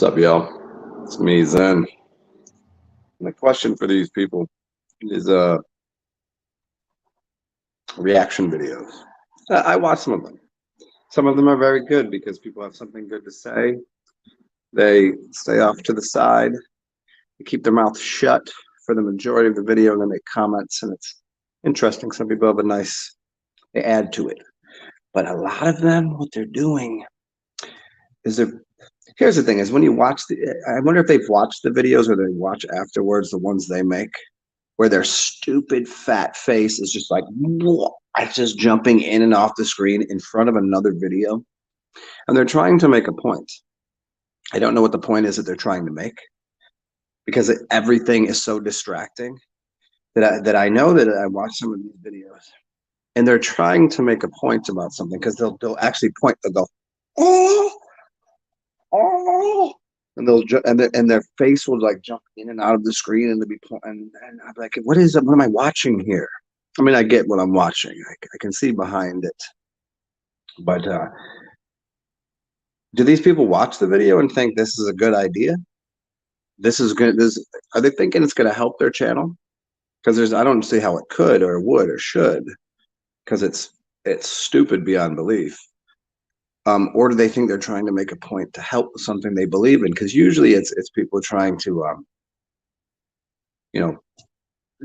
What's up, y'all? It's me, Zen. And the question for these people is reaction videos. I watch some of them. Some of them are very good because people have something good to say. They stay off to the side. They keep their mouth shut for the majority of the video and then make comments, and it's interesting. Some people have they add to it. But a lot of them, what they're doing is here's the thing, is when you watch I wonder if they've watched the videos or they watch afterwards the ones they make, where their stupid fat face is just like, it's just jumping in and off the screen in front of another video. And they're trying to make a point. I don't know what the point is that they're trying to make, because everything is so distracting that I know that I watch some of these videos and they're trying to make a point about something, because they'll actually point, they'll go, oh, and their face will like jump in and out of the screen, and they'll be and I'm like, what am I watching here? I mean, I get what I'm watching. I can see behind it, but do these people watch the video and think this is a good idea? This is good. Are they thinking it's going to help their channel? Because I don't see how it could or would or should, because it's stupid beyond belief. Or do they think they're trying to make a point to help something they believe in? Because usually it's people trying to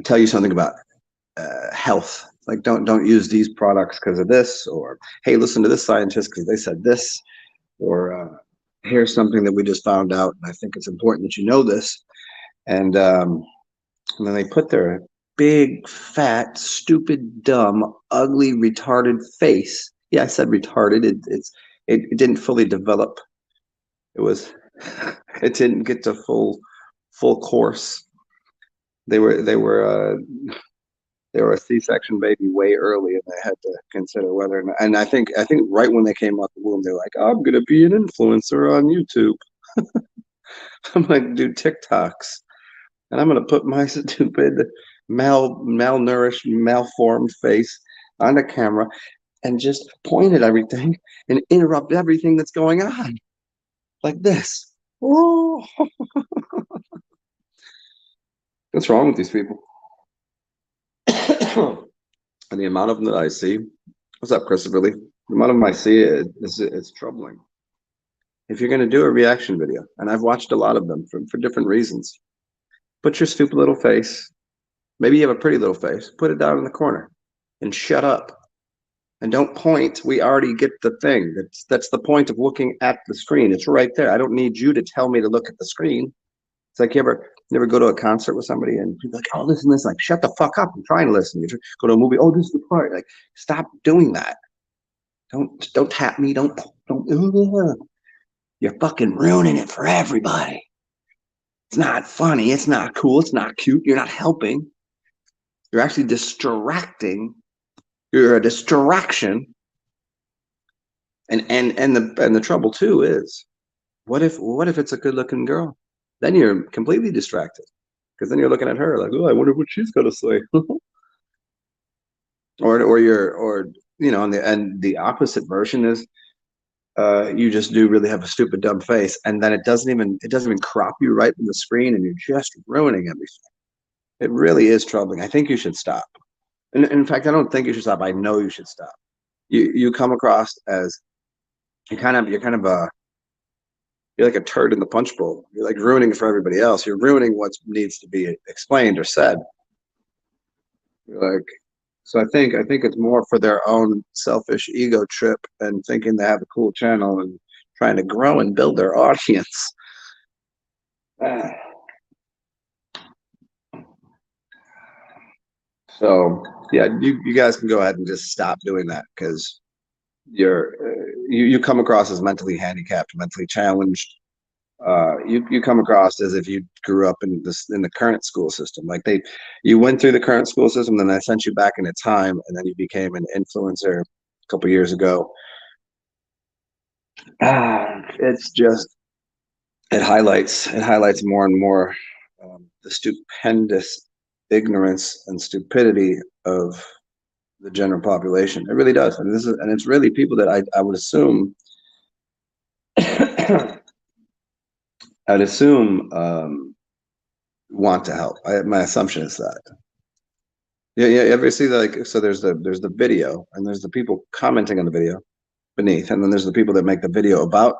tell you something about health, like don't use these products because of this, or hey, listen to this scientist because they said this, or here's something that we just found out and I think it's important that you know this. And then they put their big fat stupid dumb ugly retarded face, yeah, I said retarded, it didn't fully develop, it didn't get to full course. They were a C-section baby way early, and they had to consider whether or not, and I think right when they came out the womb, they were like, oh, I'm gonna be an influencer on YouTube. I'm like, do TikToks, and I'm gonna put my stupid malnourished, malformed face on the camera and just point at everything and interrupt everything that's going on like this. Oh. What's wrong with these people? And the amount of them that I see, what's up, Christopher Lee? The amount of them I see, it's troubling. If you're going to do a reaction video, and I've watched a lot of them for different reasons, put your stupid little face, maybe you have a pretty little face, put it down in the corner and shut up. And don't point. We already get the thing. That's the point of looking at the screen. It's right there. I don't need you to tell me to look at the screen. It's like you ever go to a concert with somebody and people are like, oh, listen, like, shut the fuck up. I'm trying to listen. You go to a movie, oh, this is the part. Like, stop doing that. Don't tap me. Don't. You're fucking ruining it for everybody. It's not funny. It's not cool. It's not cute. You're not helping. You're actually distracting. You're a distraction. And the trouble too is, what if it's a good looking girl? Then you're completely distracted, because then you're looking at her like, oh, I wonder what she's gonna say. or and the opposite version is, you just do really have a stupid dumb face, and then it doesn't even crop you right from the screen, and you're just ruining everything. It really is troubling. I think you should stop. And in fact, I don't think you should stop. I know you should stop. You come across as you're like a turd in the punch bowl. You're like ruining it for everybody else. You're ruining what needs to be explained or said. So I think it's more for their own selfish ego trip and thinking they have a cool channel and trying to grow and build their audience. So yeah, you guys can go ahead and just stop doing that, because you come across as mentally handicapped, mentally challenged. You come across as if you grew up in the current school system. Like you went through the current school system, then they sent you back in a time, and then you became an influencer a couple years ago. It's just, it highlights more and more the stupendous ignorance and stupidity of the general population. It really does, and it's really people that I would assume I'd assume want to help. My assumption is that. Yeah, yeah. You ever see like so? There's the video, and there's the people commenting on the video beneath, and then there's the people that make the video about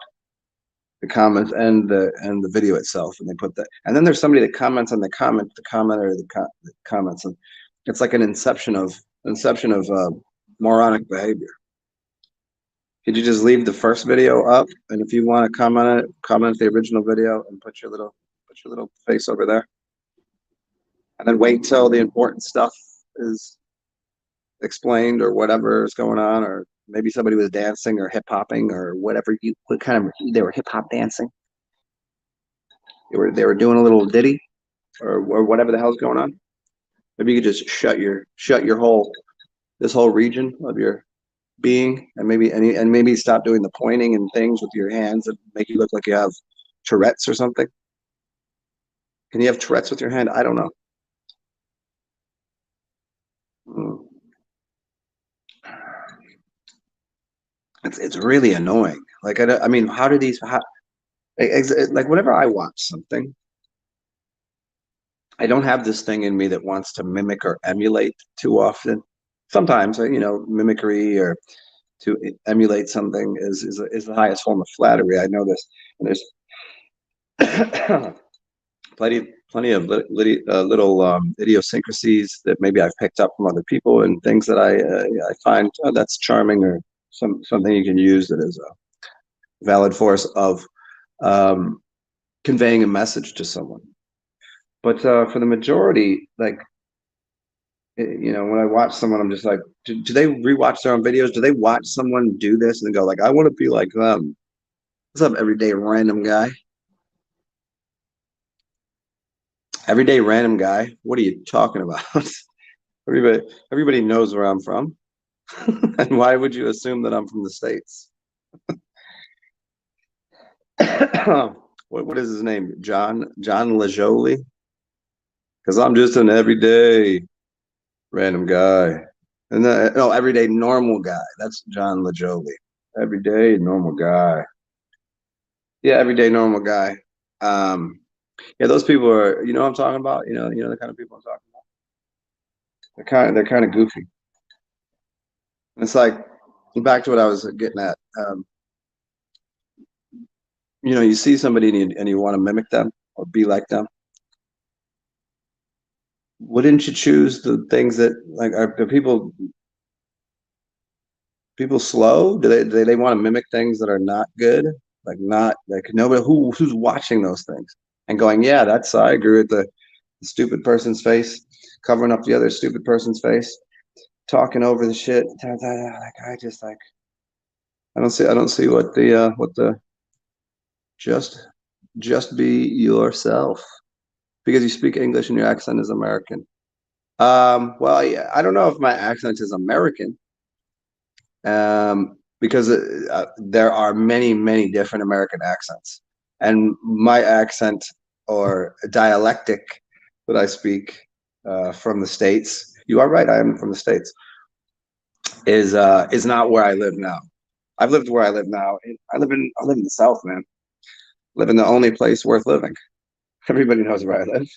the comments and the video itself, and they put that. And then there's somebody that comments on the comment or the comments, and it's like an inception of moronic behavior. Could you just leave the first video up, and if you want to comment on it, comment the original video and put your little face over there, and then wait till the important stuff is explained or whatever is going on, or maybe somebody was dancing or hip hopping or whatever what kind of they were hip hop dancing. They were doing a little ditty or whatever the hell's going on. Maybe you could just shut your whole this whole region of your being, and maybe stop doing the pointing and things with your hands that make you look like you have Tourette's or something. Can you have Tourette's with your hand? I don't know. Mm. It's really annoying. Like I mean, how do these like whenever I watch something, I don't have this thing in me that wants to mimic or emulate too often. Sometimes, mimicry or to emulate something is the highest form of flattery. I know this, and there's plenty of little idiosyncrasies that maybe I've picked up from other people and things that I find that's charming or something you can use that is a valid force of um, conveying a message to someone. But for the majority, like when I watch someone, I'm just like, do they rewatch their own videos? Do they watch someone do this and go like, I want to be like them? What's up, everyday random guy? Everyday random guy. What are you talking about? Everybody knows where I'm from. And why would you assume that I'm from the States? What is his name? John LaJolie? Because I'm just an everyday random guy. And no, everyday normal guy. That's John LaJolie. Everyday normal guy. Yeah, everyday normal guy. Yeah, those people are, what I'm talking about? The kind of people I'm talking about. They're kind of goofy. It's like back to what I was getting at. You see somebody and you want to mimic them or be like them. Wouldn't you choose the things that like are people slow? Do they want to mimic things that are not good? Like not like nobody who's watching those things and going, yeah, I agree with the stupid person's face, covering up the other stupid person's face, talking over the shit. Like I don't see what the just just be yourself because you speak English and your accent is American. Well, yeah, I don't know if my accent is American, because there are many, many different American accents, and my accent or dialectic that I speak from the States. You are right. I am from the States. Is not where I live now. I've lived where I live now. I live in the South, man. I live in the only place worth living. Everybody knows where I live.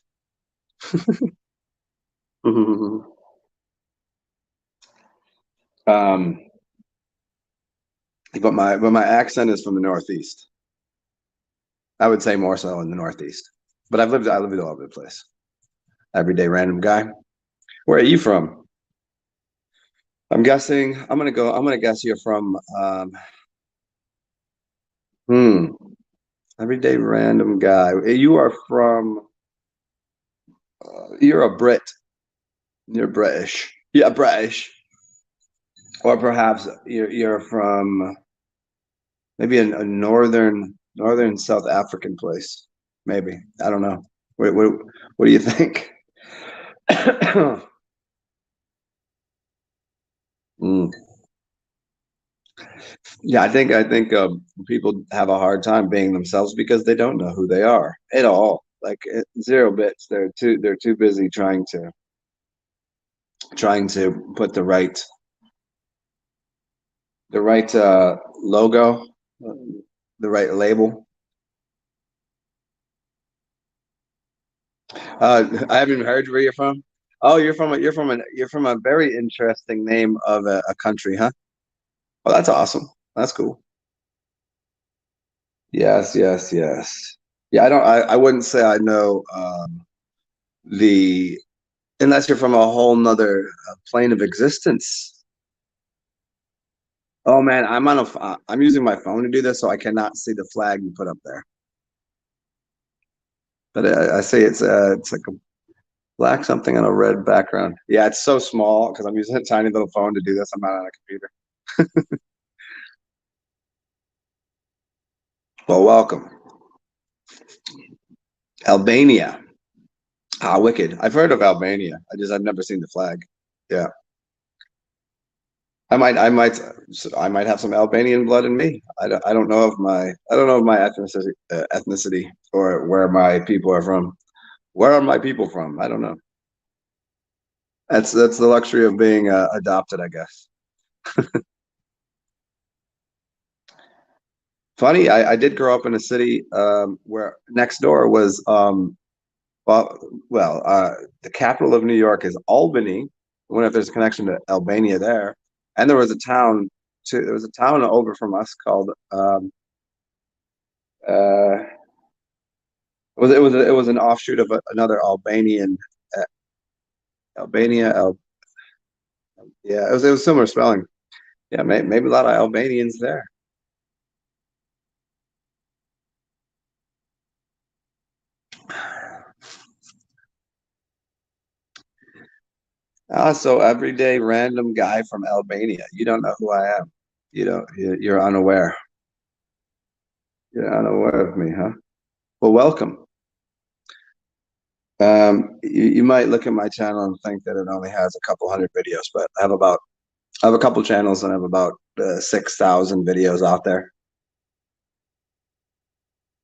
um, but my accent is from the Northeast. I would say more so in the Northeast. But I lived all over the place. Everyday random guy. Where are you from? I'm gonna guess you're from hmm, everyday random guy. You are from you're a Brit. You're British. Yeah, British. Or perhaps you're from maybe a northern South African place. Maybe. I don't know. What do you think? Mm. Yeah, I think people have a hard time being themselves because they don't know who they are at all. Like zero bits. They're too busy trying to put the right logo, uh, the right label I haven't even heard where you're from. Oh, you're from a very interesting name of a country, huh? Oh, that's awesome. That's cool. Yes, yes, yes. Yeah, I wouldn't say I know the unless you're from a whole nother plane of existence. Oh man, I'm using my phone to do this, so I cannot see the flag you put up there. But I say it's like a black something on a red background. Yeah, it's so small because I'm using a tiny little phone to do this. I'm not on a computer. Well, welcome. Albania. Ah, wicked. I've heard of Albania. I've never seen the flag. Yeah. I might, I might, I might have some Albanian blood in me. I don't know of I don't know of my ethnicity or where my people are from. Where are my people from? I don't know. That's the luxury of being adopted, I guess. Funny, I did grow up in a city where next door was well, the capital of New York is Albany. I wonder if there's a connection to Albania there. And there was a town over from us called uh, it was an offshoot of another Albanian uh, Albania. Yeah, it was similar spelling. Yeah, maybe a lot of Albanians there. So everyday random guy from Albania. You don't know who I am. You're unaware. You're unaware of me, huh? Well, welcome. You might look at my channel and think that it only has a couple hundred videos, but I have a couple channels and I have about 6,000 videos out there.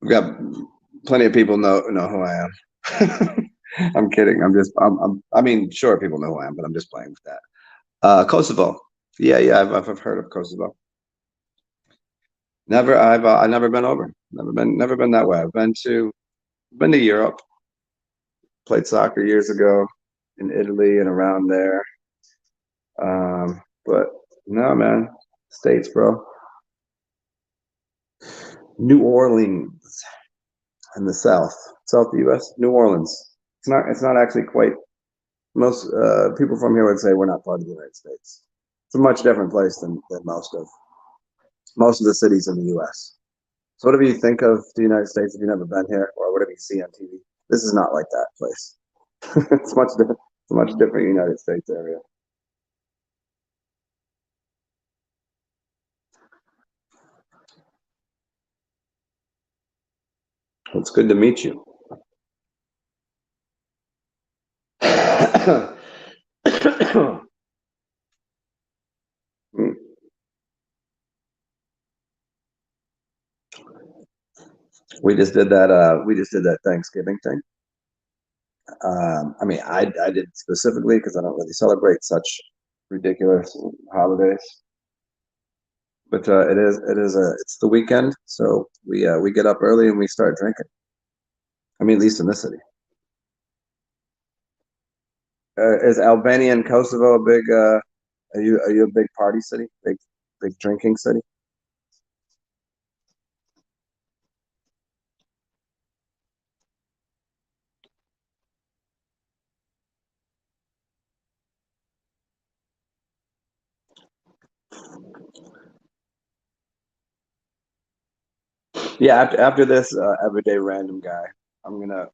We've got plenty of people know who I am. I'm kidding. I mean, sure, people know who I am, but I'm just playing with that. Kosovo. Yeah, yeah, I've heard of Kosovo. I've never been over. Never been that way. Been to Europe. Played soccer years ago in Italy and around there. But no, man, States, bro. New Orleans in the South U.S. New Orleans. It's not actually quite. Most people from here would say we're not part of the United States. It's a much different place than most of the cities in the U.S. So whatever you think of the United States, if you've never been here, or whatever you see on TV, this is not like that place. It's much different. It's a much different United States area. It's good to meet you. We just did that. We just did that Thanksgiving thing. I mean, I did specifically because I don't really celebrate such ridiculous holidays. But it's the weekend, so we get up early and we start drinking. I mean, at least in this city. Is Albania and Kosovo a big? Are you a big party city? Big drinking city? Yeah. After this everyday random guy, I'm gonna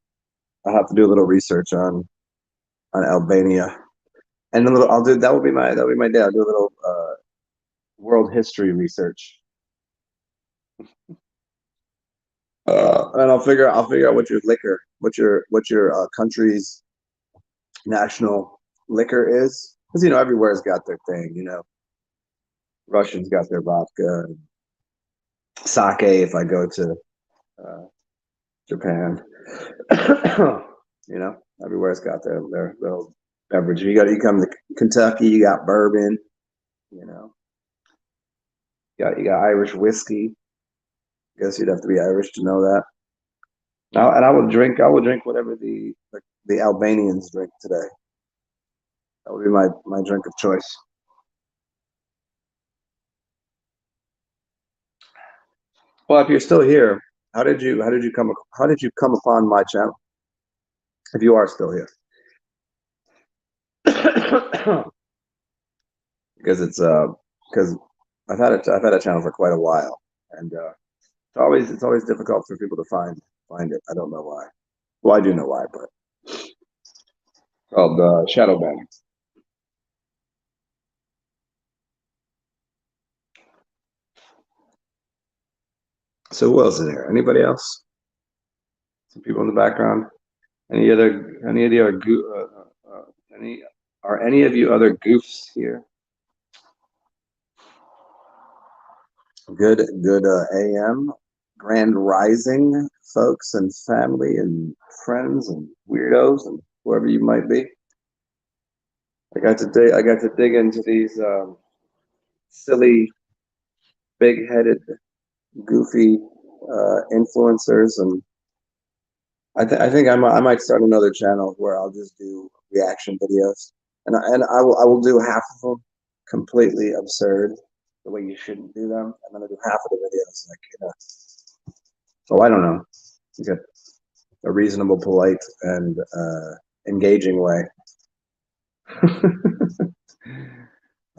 I'll have to do a little research on Albania and a little. That'll be my day. I'll do a little world history research. And I'll figure out what your country's national liquor is, because everywhere's got their thing. Russians got their vodka, sake. If I go to uh, Japan, everywhere's got their little beverage. You come to Kentucky, you got bourbon. You know, you got Irish whiskey. I guess you'd have to be Irish to know that. Now, and I will drink whatever the Albanians drink today. That would be my drink of choice. Well, if you're still here, how did you come upon my channel? If you are still here, because because I've had a channel for quite a while, and it's always difficult for people to find it. I don't know why. Well, I do know why, but called shadow banning. So who else is here? Anybody else? Some people in the background. Any of the other any are any of you other goofs here? Good AM, grand rising, folks and family and friends and weirdos and whoever you might be. I got to dig into these silly, big-headed, goofy influencers, and I think I might start another channel where I'll just do reaction videos, and I will do half of them completely absurd, the way you shouldn't do them, and then I do half of the videos like oh, I don't know, you get a reasonable, polite, and engaging way.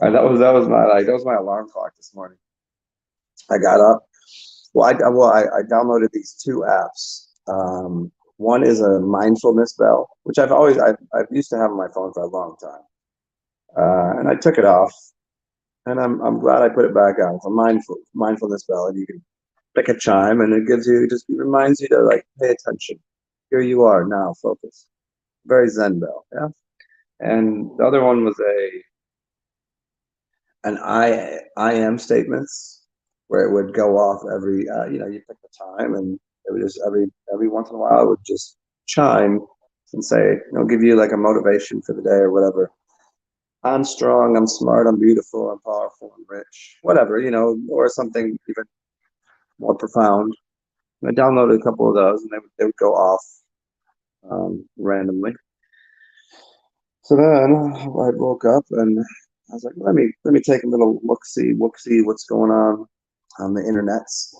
That was my alarm clock this morning. I got up. Well, I downloaded these two apps. One is a mindfulness bell, which I've used to have on my phone for a long time, and I took it off, and I'm glad I put it back on. It's a mindfulness bell, and you can pick a chime, and it reminds you to like pay attention. Here you are now, focus. Very Zen bell, yeah. And the other one was an I am statements, where it would go off every you pick the time, and it would just every once in a while it would just chime and say, give you like a motivation for the day or whatever. I'm strong, I'm smart, I'm beautiful, I'm powerful, I'm rich, whatever, or something even more profound. And I downloaded a couple of those, and they would go off randomly. So then I woke up, and I was like, let me take a little look see what's going on the internets,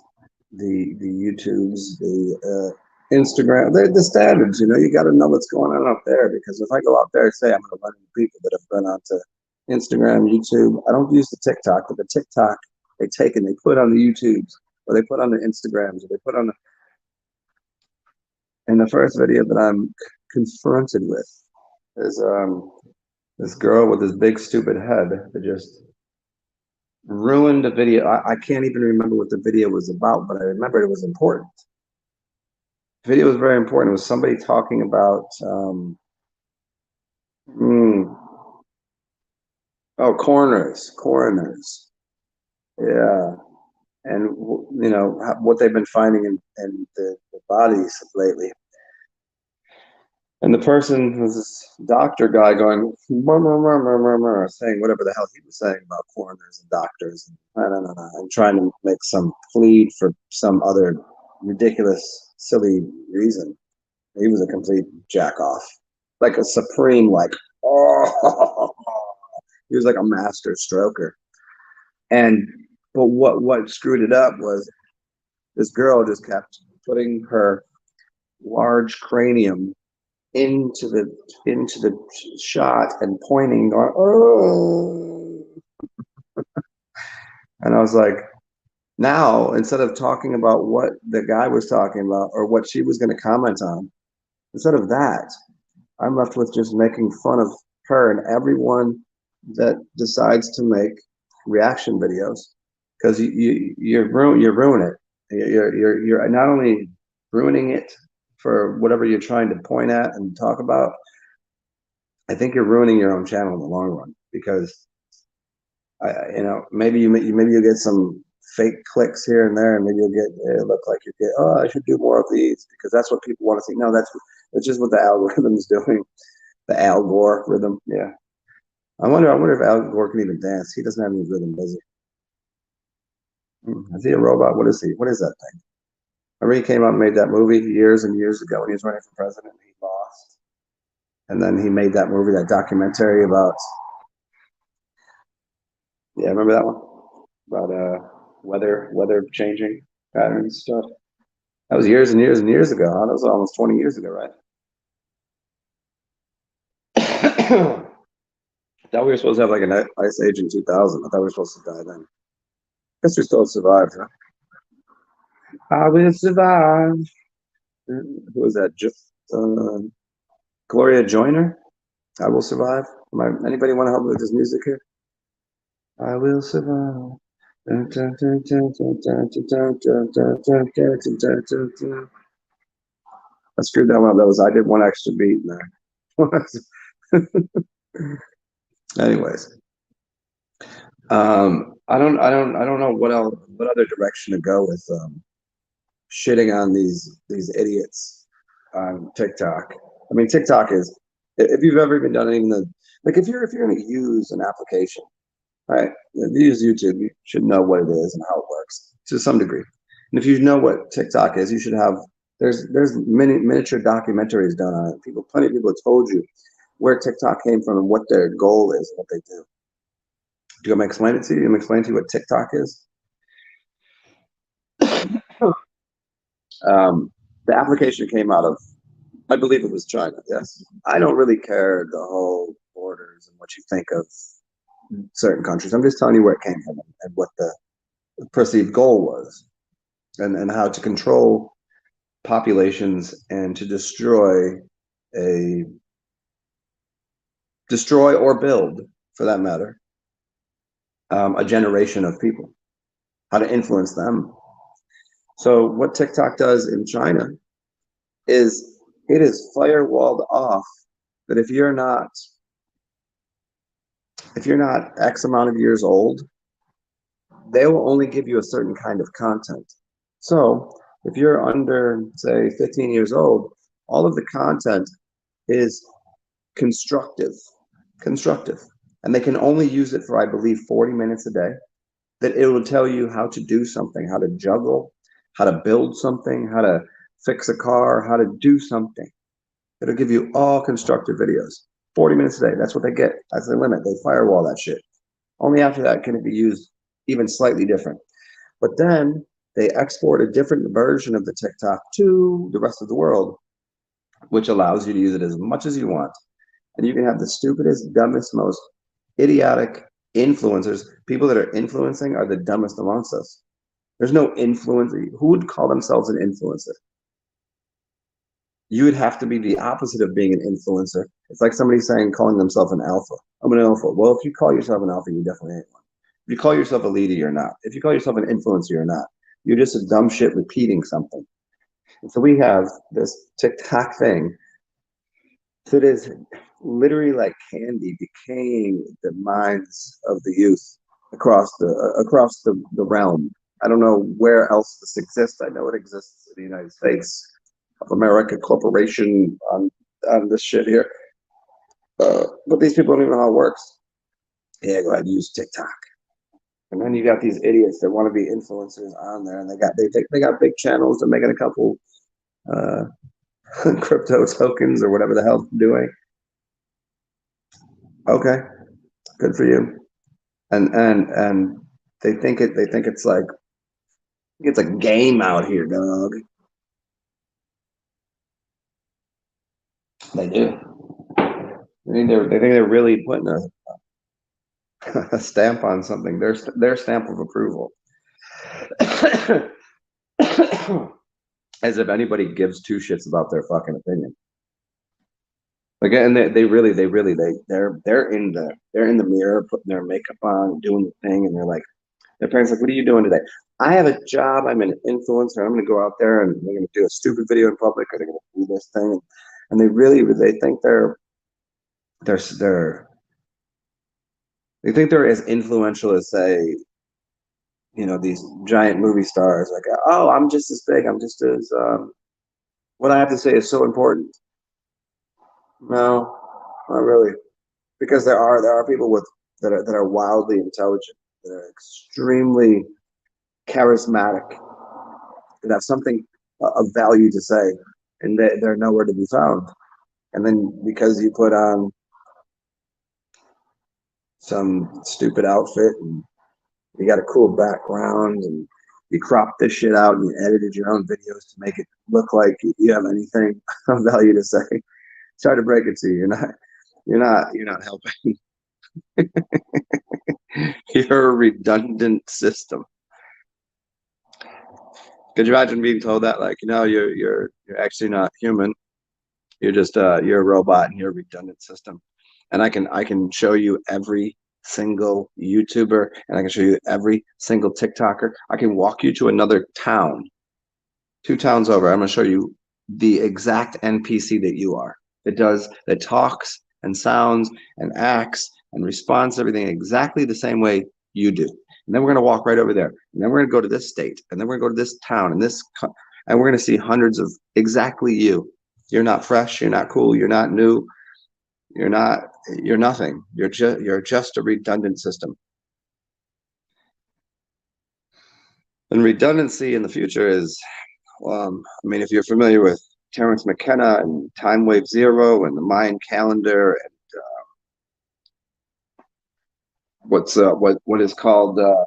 the YouTubes, the Instagram, the standards. You got to know what's going on up there, because if I go out there and say I'm going to run into people that have been onto Instagram, YouTube, I don't use the TikTok, but the TikTok they take and they put on the YouTubes, or they put on the Instagrams, or they put on the. And the first video that I'm confronted with is this girl with this big stupid head that just ruined the video. I can't even remember what the video was about, but I remember it was important. The video was very important. It was somebody talking about mm, coroners. Yeah, and what they've been finding in the bodies lately. And the person was this doctor guy going saying whatever the hell he was saying about coroners and doctors, and trying to make some plead for some other ridiculous, silly reason. He was a complete jack off, like a supreme, like, oh, he was like a master stroker. And but what screwed it up was this girl just kept putting her large cranium into the shot and pointing, going, oh. And I was like, now instead of talking about what the guy was talking about or what she was going to comment on, instead of that, I'm left with just making fun of her and everyone that decides to make reaction videos, because you're ruining it. You're not only ruining it for whatever you're trying to point at and talk about. I think you're ruining your own channel in the long run, because maybe you'll get some fake clicks here and there, and maybe you'll look like you get, oh, I should do more of these because that's what people want to see. No, that's just what the algorithm's doing. The Al Gore rhythm, yeah. I wonder if Al Gore can even dance. He doesn't have any rhythm, does he? Is he a robot? What is he? What is that thing? Remember he came out and made that movie years and years ago when he was running for president. He lost, and then he made that movie, that documentary about. Yeah, remember that one about weather changing patterns stuff. That was years and years and years ago. Huh? That was almost 20 years ago, right? I thought we were supposed to have like an ice age in 2000. I thought we were supposed to die then. Guess we still survived, huh? I will survive. Who was that? Just Gloria Joyner. I will survive. Anybody want to help me with this music here? I will survive. I screwed that one up. That was I did one extra beat in there. Anyways, I don't know what other direction to go with shitting on these idiots on TikTok. I mean, TikTok is if you've ever even done even the like if you're going to use an application, right? If you use YouTube, you should know what it is and how it works to some degree. And if you know what TikTok is, you should have there's many miniature documentaries done on it. Plenty of people have told you where TikTok came from and what their goal is and what they do. Do you want me to explain it to you? I'm explain to you what TikTok is. The application came out of, I believe it was China. Yes, I don't really care the whole borders and what you think of certain countries. I'm just telling you where it came from and what the perceived goal was, and how to control populations and to a destroy or build, for that matter, a generation of people, how to influence them. So what TikTok does in China is it is firewalled off that if you're not X amount of years old, they will only give you a certain kind of content. So if you're under, say, 15 years old, all of the content is constructive, constructive. And they can only use it for, I believe, 40 minutes a day. That it will tell you how to do something, how to juggle, how to build something, how to fix a car, how to do something. It'll give you all constructive videos. 40 minutes a day. That's what they get. That's the limit. They firewall that shit. Only after that can it be used even slightly different. But then they export a different version of the TikTok to the rest of the world, which allows you to use it as much as you want. And you can have the stupidest, dumbest, most idiotic influencers. People that are influencing are the dumbest amongst us. There's no influencer. Who would call themselves an influencer? You would have to be the opposite of being an influencer. It's like somebody calling themselves an alpha. I'm an alpha. Well, if you call yourself an alpha, you definitely ain't one. If you call yourself a leader, you're not. If you call yourself an influencer, you're not. You're just a dumb shit repeating something. And so we have this TikTok thing that is literally like candy decaying the minds of the youth across the realm. I don't know where else this exists. I know it exists in the United States of America Corporation on this shit here. But these people don't even know how it works. Yeah, go ahead and use TikTok. And then you got these idiots that want to be influencers on there, and they got big channels. They're making a couple crypto tokens or whatever the hell they're doing. Okay, good for you. And they think it's a game out here, dog. They do. They think they're really putting a stamp on something. Their stamp of approval. As if anybody gives two shits about their fucking opinion. Like, and they're in the mirror, putting their makeup on, doing the thing, and they're like, their parents are like, what are you doing today? I have a job. I'm an influencer. I'm going to go out there and they're going to do a stupid video in public, or they're going to do this thing, and they think they think they're as influential as, say, these giant movie stars. Like, oh, I'm just as big. I'm just as what I have to say is so important. No, not really, because there are people that are wildly intelligent, that are extremely charismatic, that have something of value to say, and they're nowhere to be found. And then because you put on some stupid outfit and you got a cool background and you cropped this shit out and you edited your own videos to make it look like you have anything of value to say. Sorry to break it to you. You're not helping. You're a redundant system. Could you imagine being told that, like, you're actually not human. You're a robot and you're a redundant system. And I can show you every single YouTuber and I can show you every single TikToker. I can walk you to another town, 2 towns over. I'm gonna show you the exact NPC that you are. That talks and sounds and acts and responds to everything exactly the same way you do. And then we're gonna walk right over there. And then we're gonna go to this state. And then we're gonna go to this town and we're gonna see hundreds of exactly you. You're not fresh, you're not cool, you're not new, you're nothing. You're just a redundant system. And redundancy in the future is, if you're familiar with Terence McKenna and Time Wave Zero and the Mayan calendar and what is called let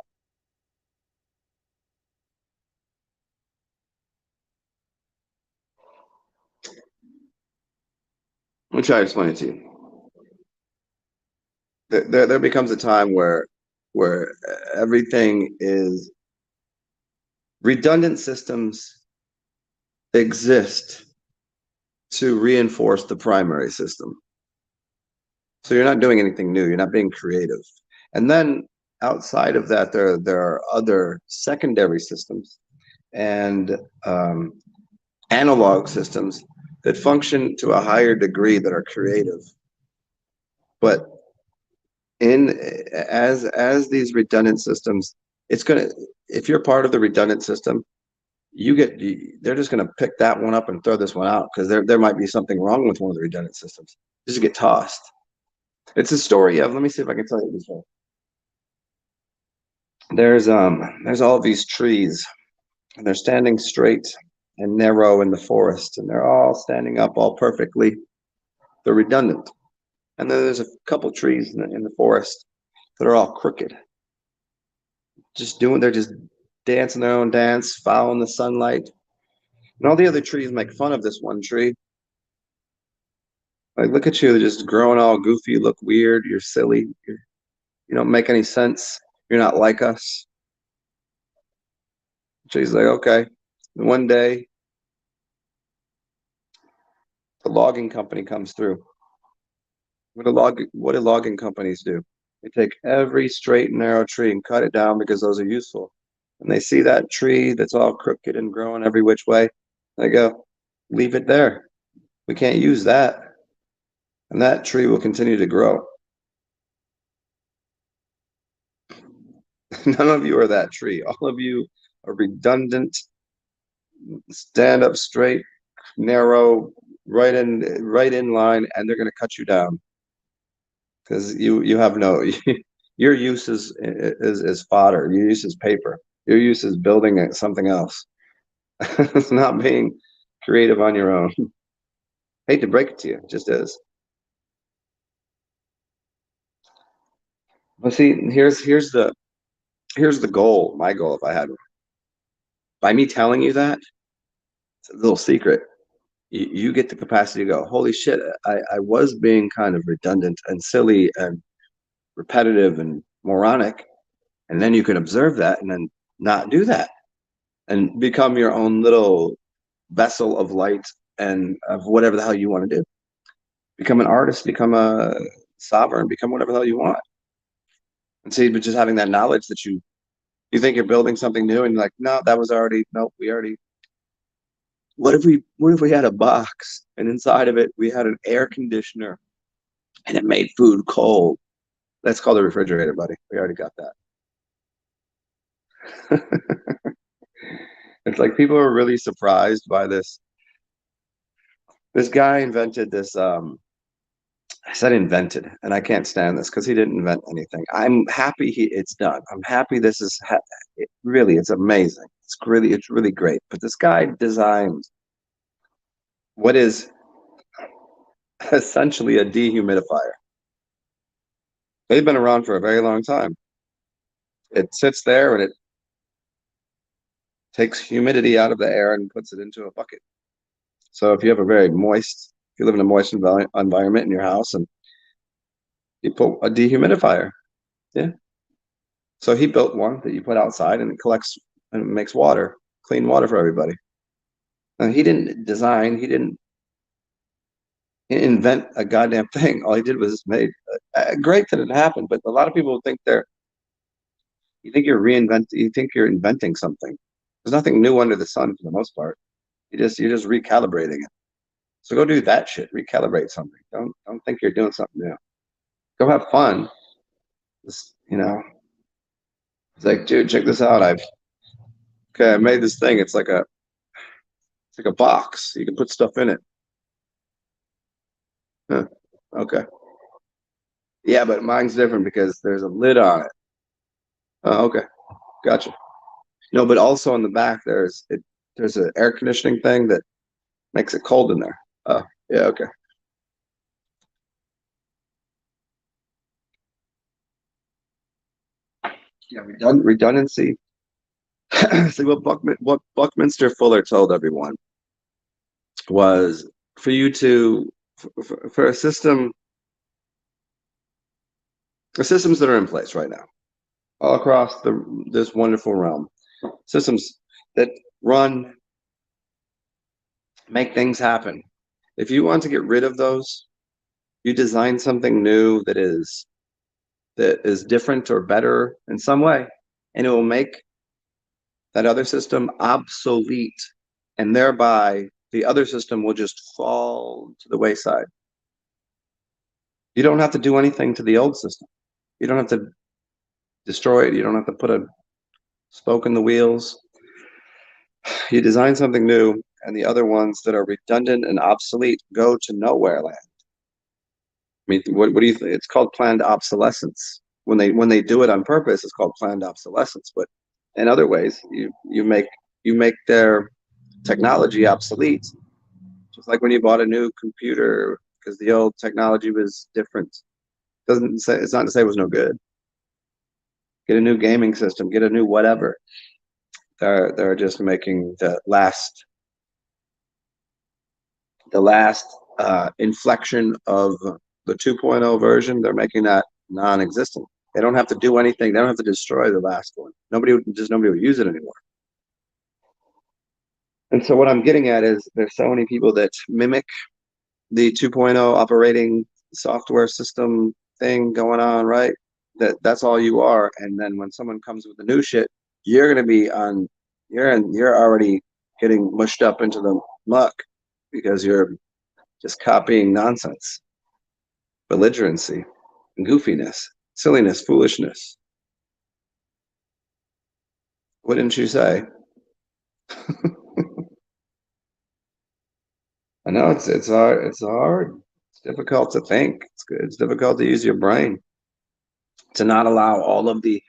me try to explain it to you. There becomes a time where everything is redundant systems exist to reinforce the primary system. So you're not doing anything new. You're not being creative. And then outside of that, there are other secondary systems and analog systems that function to a higher degree that are creative. But as these redundant systems, if you're part of the redundant system, they're just gonna pick that one up and throw this one out because there might be something wrong with one of the redundant systems. Just get tossed. It's a story of, let me see if I can tell you this way. There's all these trees and they're standing straight and narrow in the forest and they're all standing up all perfectly. They're redundant. And then there's a couple trees in the forest that are all crooked. They're just dancing their own dance, following the sunlight. And all the other trees make fun of this one tree. Like, look at you, they're just growing all goofy, you look weird, you're silly, you don't make any sense, you're not like us. Tree's like, okay. And one day, the logging company comes through. What do logging companies do? They take every straight and narrow tree and cut it down because those are useful. And they see that tree that's all crooked and growing every which way. They go, leave it there. We can't use that. And that tree will continue to grow. None of you are that tree. All of you are redundant, stand up straight, narrow, right in line, and they're going to cut you down because you have no your use is fodder. Your use is paper. Your use is building something else. It's not being creative on your own. Hate to break it to you, it just is. But see, here's the goal. My goal, if I had one. By me telling you that, it's a little secret. You get the capacity to go, holy shit, I was being kind of redundant and silly and repetitive and moronic. And then you can observe that and then not do that and become your own little vessel of light and of whatever the hell you want to do. Become an artist, become a sovereign, become whatever the hell you want. And see, but just having that knowledge that you think you're building something new and you're like, no, that was already, nope, we already. What if we had a box and inside of it we had an air conditioner and it made food cold? That's called a refrigerator, buddy. We already got that. It's like people are really surprised by this. This guy invented this. I said invented, and I can't stand this because he didn't invent anything. I'm happy it's done. I'm happy this is really, it's amazing. it's really great. But this guy designed what is essentially a dehumidifier. They've been around for a very long time. It sits there and it takes humidity out of the air and puts it into a bucket. So if you have if you live in a moist environment in your house and you put a dehumidifier, yeah. So he built one that you put outside and it collects and it makes water, clean water for everybody. And he didn't invent a goddamn thing. All he did was made great that it happened. But a lot of people think you think you're inventing something. There's nothing new under the sun for the most part. You're just recalibrating it. So go do that shit. Recalibrate something. Don't think you're doing something new. Go have fun. Just, it's like, dude, check this out. I made this thing. It's like a box. You can put stuff in it. Huh. Okay. Yeah, but mine's different because there's a lid on it. Oh, okay. Gotcha. No, but also on the back there's an air conditioning thing that makes it cold in there. Oh, yeah, okay. Yeah, redundancy. See what Buckminster Fuller told everyone was for you to for a system the systems that are in place right now all across this wonderful realm, systems that run, make things happen. If you want to get rid of those, you design something new that is different or better in some way, and it will make that other system obsolete, and thereby the other system will just fall to the wayside. You don't have to do anything to the old system. You don't have to destroy it. You don't have to put a spoke in the wheels. You design something new, and the other ones that are redundant and obsolete go to nowhere land. I mean, what do you think? It's called planned obsolescence. When they do it on purpose, it's called planned obsolescence. But in other ways, you make their technology obsolete. Just like when you bought a new computer because the old technology was different. Doesn't say it's not to say it was no good. Get a new gaming system, get a new whatever. They're just making the last inflection of the 2.0 version. They're making that non-existent. They don't have to do anything. They don't have to destroy the last one. Nobody would use it anymore. And so what I'm getting at is there's so many people that mimic the 2.0 operating software system thing going on, right? That's all you are. And then when someone comes with the new shit, you're gonna be on you're already getting mushed up into the muck because you're just copying nonsense, belligerency, goofiness, silliness, foolishness. What didn't you say? I know it's hard. It's hard. It's difficult to think. It's good. It's difficult to use your brain to not allow all of the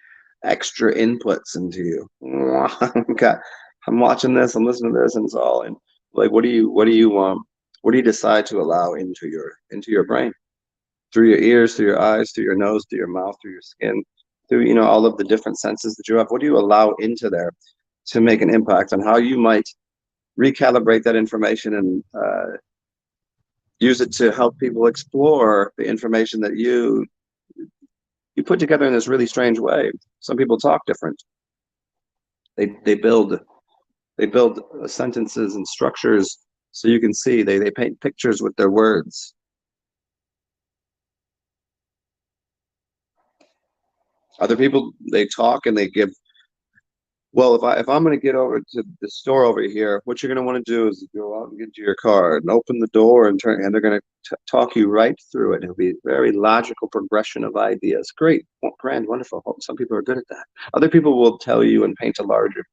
extra inputs into you. Okay, I'm watching this. I'm listening to this, and it's all in. Like, what do you decide to allow into your brain through your ears, through your eyes, through your nose, through your mouth, through your skin, through all of the different senses that you have? What do you allow into there to make an impact on how you might recalibrate that information and use it to help people explore the information that you put together in this really strange way. Some people talk different. They build sentences and structures so you can see. They paint pictures with their words. Other people, they talk and they give. Well, if I'm going to get over to the store over here, what you're going to want to do is go out and get to your car and open the door and turn, and they're going to talk you right through it. It'll be a very logical progression of ideas. Great, grand, wonderful. Some people are good at that. Other people will tell you and paint a larger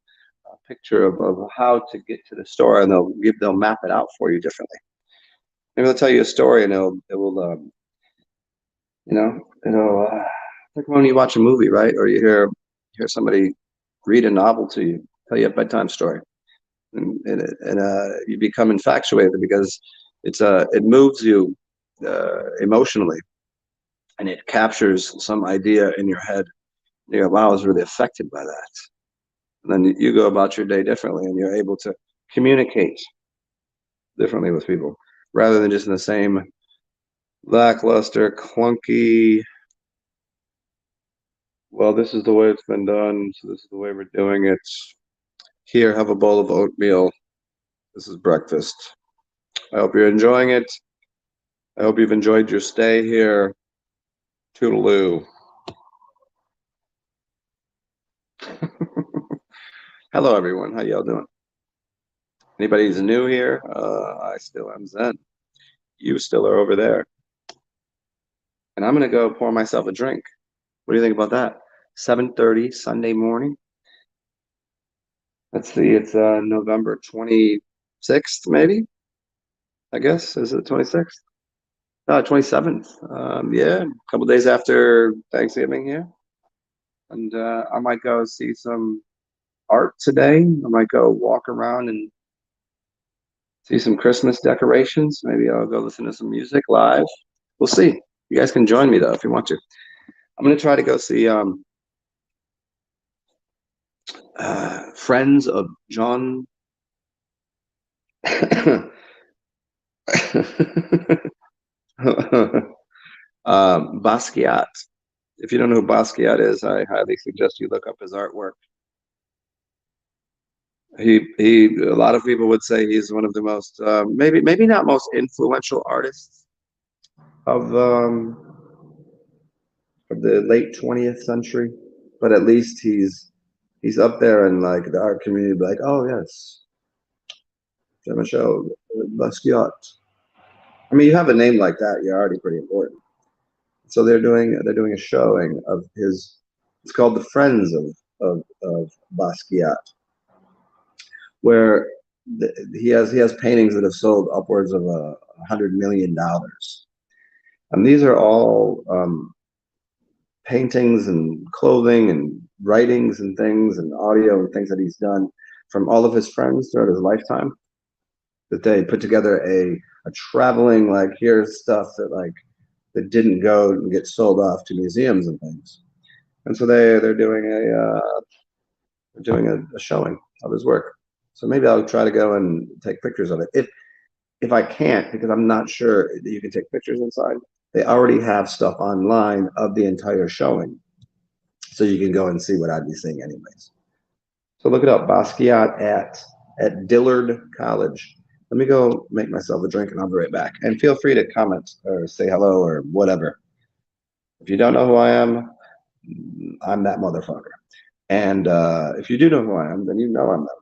picture of how to get to the store, and they'll map it out for you differently. Maybe they'll tell you a story, and it'll like when you watch a movie, right? Or you hear somebody read a novel to you, tell you a bedtime story, and you become infatuated because it moves you emotionally, and it captures some idea in your head. You go, wow, I was really affected by that. And then you go about your day differently, and you're able to communicate differently with people rather than just in the same lackluster, clunky, well, this is the way it's been done, so this is the way we're doing it. Here, have a bowl of oatmeal. This is breakfast. I hope you're enjoying it. I hope you've enjoyed your stay here. Toodaloo. Hello, everyone. How y'all doing? Anybody who's new here? I still am Zen. You still are over there. And I'm going to go pour myself a drink. What do you think about that? 7:30 Sunday morning. Let's see. It's November 26th, maybe? I guess. Is it 26th? 27th. Yeah, a couple days after Thanksgiving here. And I might go see some art today. I might go walk around and see some Christmas decorations. Maybe I'll go listen to some music live. We'll see. You guys can join me though if you want to. I'm gonna try to go see Friends of John Basquiat. If you don't know who Basquiat is, I highly suggest you look up his artwork. A lot of people would say he's one of the most maybe not most influential artists of the late 20th century, but at least he's up there in like the art community, like, oh yes, Jean-Michel Basquiat. I mean, you have a name like that, you're already pretty important. So they're doing a showing of his. It's called the Friends of Basquiat, where he has paintings that have sold upwards of $100 million, and these are all paintings and clothing and writings and things and audio and things that he's done from all of his friends throughout his lifetime, that they put together a traveling, like, here's stuff that didn't go and get sold off to museums and things. And so they're doing a showing of his work. So maybe I'll try to go and take pictures of it. If I can't, because I'm not sure that you can take pictures inside, they already have stuff online of the entire showing. So you can go and see what I'd be seeing anyways. So look it up, Basquiat at Dillard College. Let me go make myself a drink and I'll be right back. And feel free to comment or say hello or whatever. If you don't know who I am, I'm that motherfucker. And if you do know who I am, then you know I'm that motherfucker.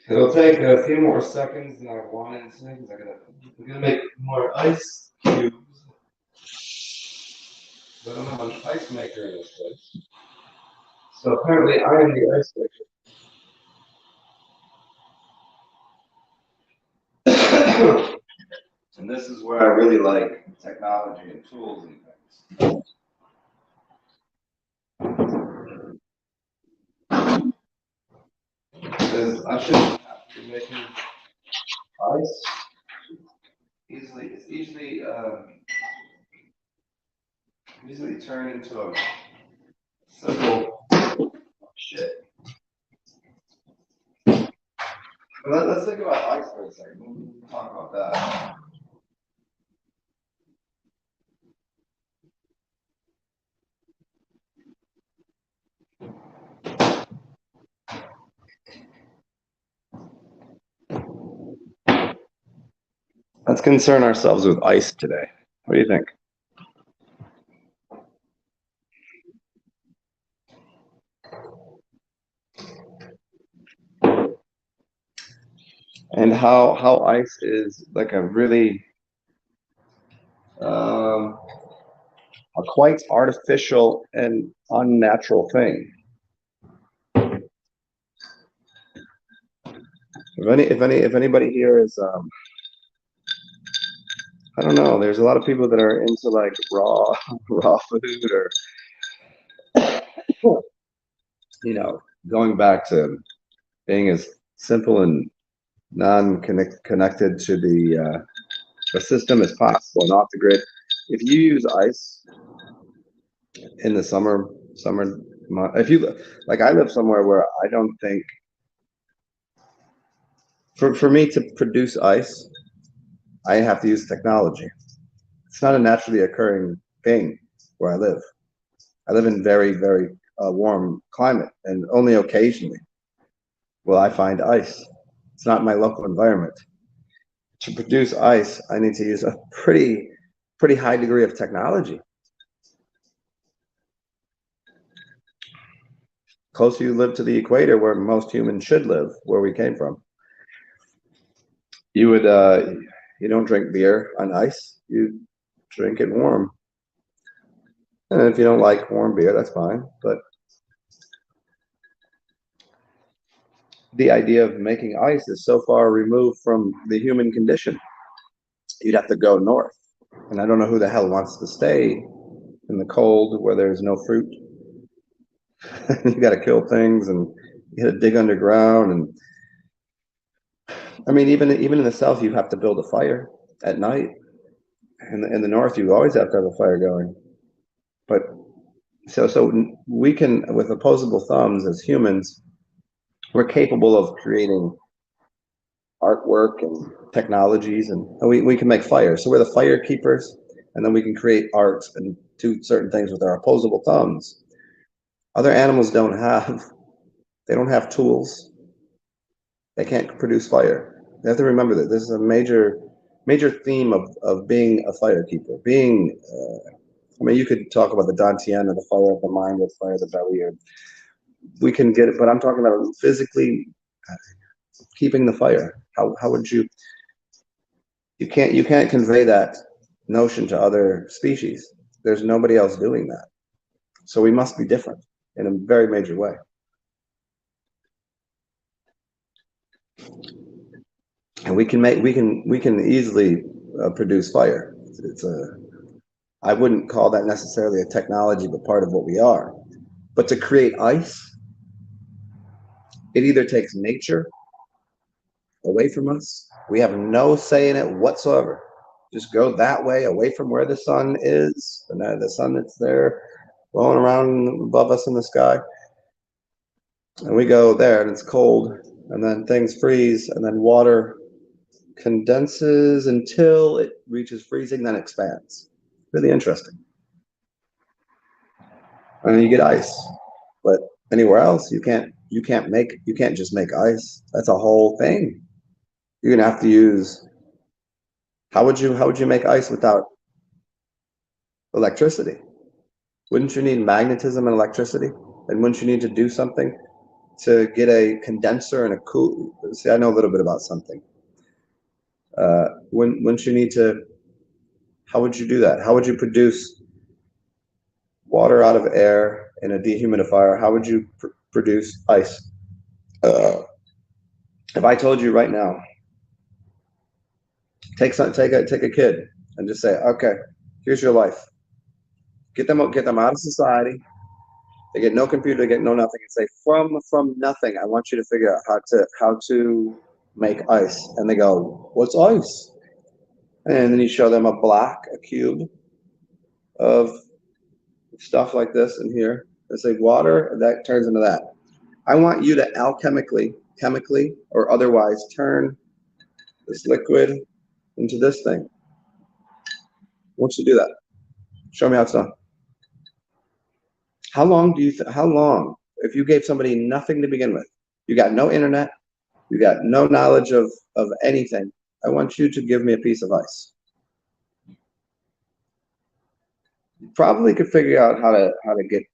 It'll take a few more seconds than I wanted to, because I'm gonna make more ice cubes. But I don't have an ice maker in this place. So apparently I am the ice maker. And this is where I really like technology and tools and things. Because I shouldn't have to be making ice easily. It's easily turned into a simple shit. But let's think about ice for a second. We'll talk about that. Let's concern ourselves with ice today. What do you think? and how ice is like a really um, a quite artificial and unnatural thing. If anybody here is I don't know, there's a lot of people that are into like raw raw food, or going back to being as simple and non-connected to the system as possible and off the grid. If you use ice in the summer month, if you like, I live somewhere where I don't think for me to produce ice, I have to use technology. It's not a naturally occurring thing where I live. I live in very, very warm climate, and only occasionally will I find ice. It's not my local environment. To produce ice, I need to use a pretty high degree of technology. Closer you live to the equator, where most humans should live, where we came from, you would you don't drink beer on ice. You drink it warm. And if you don't like warm beer, that's fine. But the idea of making ice is so far removed from the human condition. You'd have to go north. And I don't know who the hell wants to stay in the cold where there's no fruit. You got to kill things, and you got to dig underground. And I mean, even in the south, you have to build a fire at night. In the north, you always have to have a fire going. But so we can, with opposable thumbs as humans, we're capable of creating artwork and technologies, and we can make fire. So we're the fire keepers, and then we can create art and do certain things with our opposable thumbs. Other animals they don't have tools. They can't produce fire. They have to remember that this is a major theme of being a fire keeper. I mean, you could talk about the Dantian, or the fire of the mind, or the fire of the belly, or we can get it, but I'm talking about physically keeping the fire. How would you can't convey that notion to other species. There's nobody else doing that. So we must be different in a very major way. And we can easily produce fire. I wouldn't call that necessarily a technology, but part of what we are. But to create ice, it either takes nature away from us. We have no say in it whatsoever. Just go that way, away from where the sun is, and the sun that's there blowing around above us in the sky. And we go there, and it's cold, and then things freeze, and then water condenses until it reaches freezing, then expands. Really interesting. And then you get ice. But anywhere else, you can't just make ice. That's a whole thing. You're gonna have to use, how would you make ice without electricity? Wouldn't you need magnetism and electricity? And wouldn't you need to do something to get a condenser and a cool? See, I know a little bit about something. Wouldn't you need to? How would you do that? How would you produce water out of air in a dehumidifier? How would you produce ice? If I told you right now, take a kid and just say, okay, here's your life. Get them out of society. They get no computer, they get no nothing, and say, from nothing, I want you to figure out how to make ice. And they go, what's ice? And then you show them a cube of stuff like this in here. They say water, and that turns into that. I want you to chemically or otherwise turn this liquid into this thing. Once you do that, show me how it's done. How long, if you gave somebody nothing to begin with, you got no internet, you got no knowledge of anything, I want you to give me a piece of ice. You probably could figure out how to get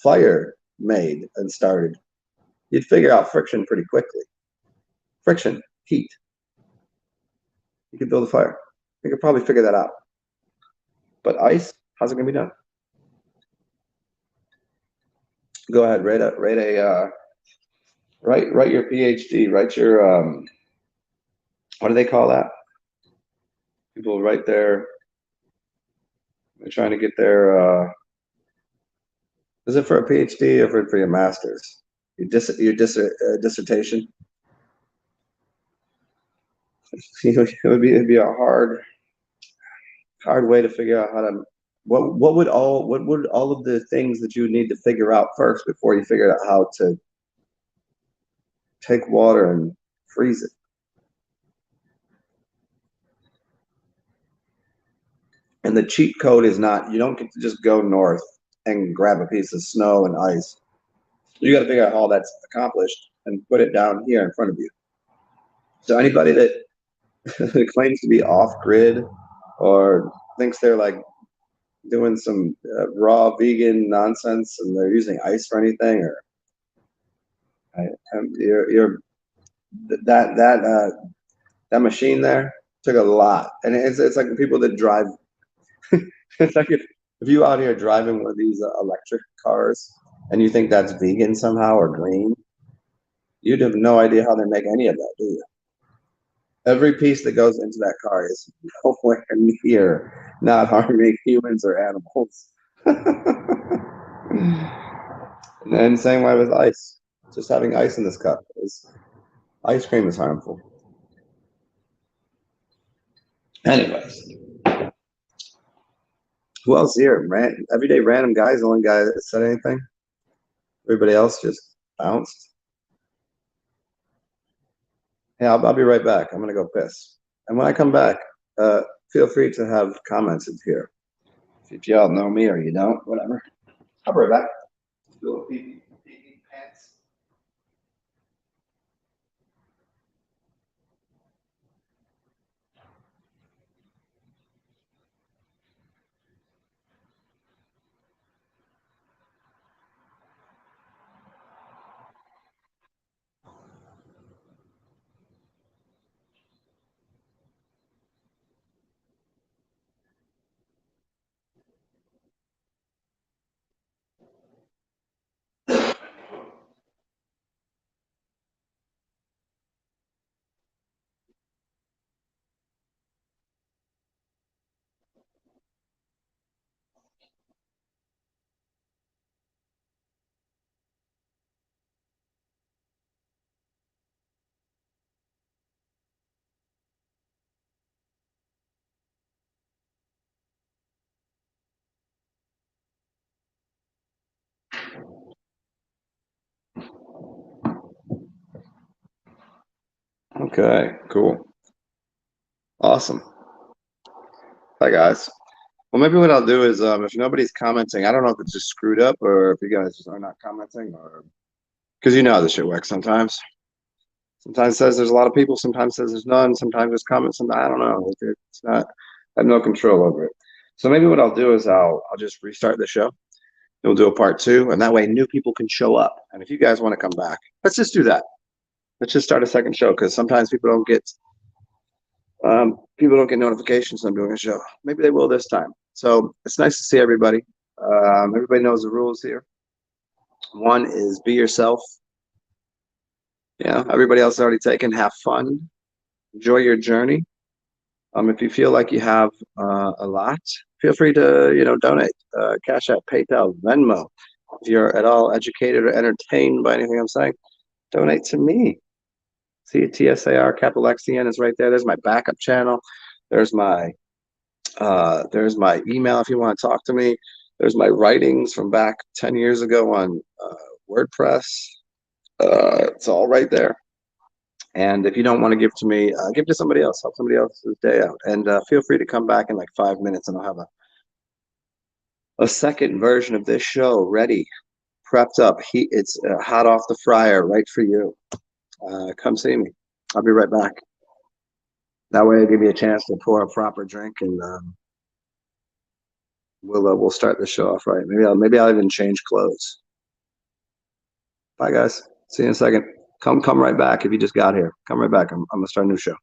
fire made and started. You'd figure out friction pretty quickly. Friction, heat. You could build a fire. You could probably figure that out. But ice, how's it gonna be done? Go ahead, write your PhD, write your what do they call that? People write their, they're trying to get their is it for a PhD or for your master's? Dissertation. It'd be a hard way to figure out how to what would all of the things that you would need to figure out first before you figured out how to take water and freeze it. And the cheat code is not, you don't get to just go north and grab a piece of snow and ice. You got to figure out how that's accomplished and put it down here in front of you. So anybody that claims to be off grid or thinks they're like doing some raw vegan nonsense and they're using ice for anything, or you're that machine there took a lot, and it's like the people that drive. It's like if you out here driving one of these electric cars and you think that's vegan somehow or green, you'd have no idea how they make any of that, do you? Every piece that goes into that car is nowhere near not harming humans or animals. And then same way with ice. Just having ice in this cup ice cream is harmful. Anyways, who else here? Everyday random guy is the only guy that said anything. Everybody else just bounced. Yeah, I'll be right back. I'm gonna go piss. And when I come back, feel free to have comments in here. If y'all know me or you don't, whatever. I'll be right back. Little pee pants. Okay, cool. Awesome. Hi guys. Well, maybe what I'll do is if nobody's commenting, I don't know if it's just screwed up or if you guys just are not commenting, or because you know how this shit works sometimes. Sometimes it says there's a lot of people, sometimes it says there's none, sometimes there's comments, sometimes I don't know. It's not, I have no control over it. So maybe what I'll do is I'll just restart the show. We'll do a part 2, and that way new people can show up. And if you guys want to come back, let's just do that. Let's just start a second show, because sometimes people don't get notifications I'm doing a show. Maybe they will this time. So it's nice to see everybody. Everybody knows the rules here. One is be yourself. Yeah, everybody else is already taken. Have fun. Enjoy your journey. If you feel like you have a lot, feel free to donate. Cash App, PayPal, Venmo. If you're at all educated or entertained by anything I'm saying, donate to me. See, TsarXen is right there. There's my backup channel. There's my email if you want to talk to me. There's my writings from back 10 years ago on WordPress. It's all right there. And if you don't want to give to me, give to somebody else. Help somebody else's day out. And feel free to come back in like 5 minutes, and I'll have a second version of this show ready, prepped up. It's hot off the fryer, right for you. Come see me. I'll be right back. That way, I'll give you a chance to pour a proper drink, and we'll start the show off right. Maybe I'll even change clothes. Bye, guys. See you in a second. Come right back if you just got here. Come right back. I'm gonna start a new show.